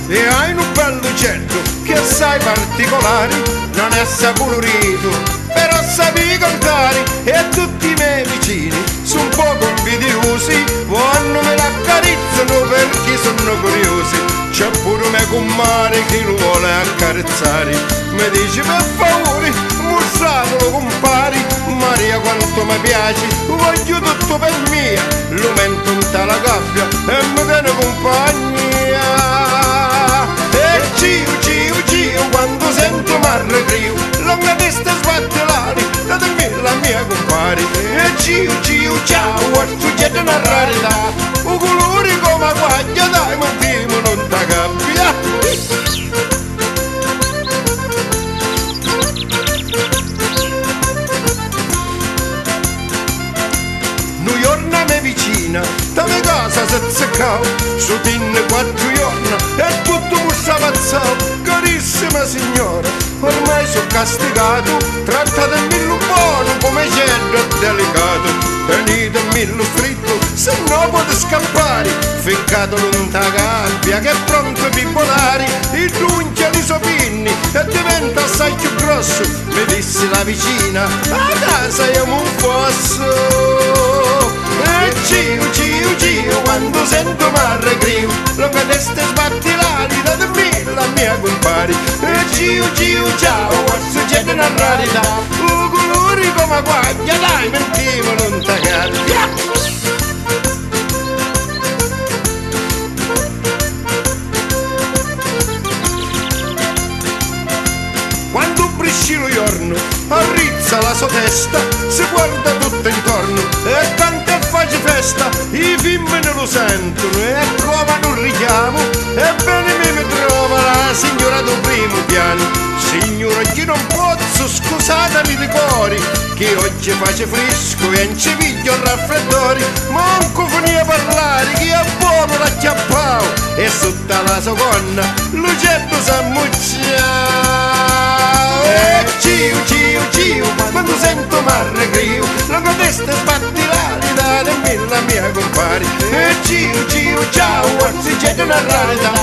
e hai un bello certo che assai particolari, non è assai colorito, però sapi cantare e tutti i miei vicini sono un po' invidiosi, vanno me l'accarizzano perché sono curiosi. C'è pure mia comare che lo vuole accarezzare, mi dice per favore mostralo compari, Maria quanto mi piace, voglio tutto per mia, lo mento in tala gabbia e mi tiene compagnia. E Cio, quando sento m'arrecrio, lunga testa sbattelare, datemi la mia compare. E Cio, ciao, succede una rarità, un colore come guaglia, dai ma timo non t'aggabbia. Vicina, da me casa si azzeccava, su tinne 4 giorni e tutto mi sta pazzato. Carissima signora, ormai sono castigato, trattatemi buono come c'è delicato, tenetemi lo stretto, se no potete scappare, ficcato in ta gabbia che è pronto per volare, il d'unghia di sopinni e diventa assai più grosso, mi disse la vicina, a casa io un fosso. E Cio, quando sento m'arrecrio, lunga testa sbatti l'ali, datemi la mia compare. E Cio, ciao, succede una rarità, un colore come guaglia, dai, mentivo, non t'aggabbia. Quando brisci lo giorno, arrizza la sua testa, si guarda tutto intorno e canta e face festa, i femmini lo sentono e trovano un richiamo, ebbene mi trova la signora del primo piano. Signora, io non posso, scusatemi di cuore, che oggi face fresco e non ci piglio raffreddori, manco finì a parlare, che è buono l'acchiappao, e sotto la sua gonna l'uccello s'ammuccia. E Cio, quando sento m'arrecrio, lunga testa sbatti l'ali, datemi la mia compare. E Cio, ciao, succede una rarità,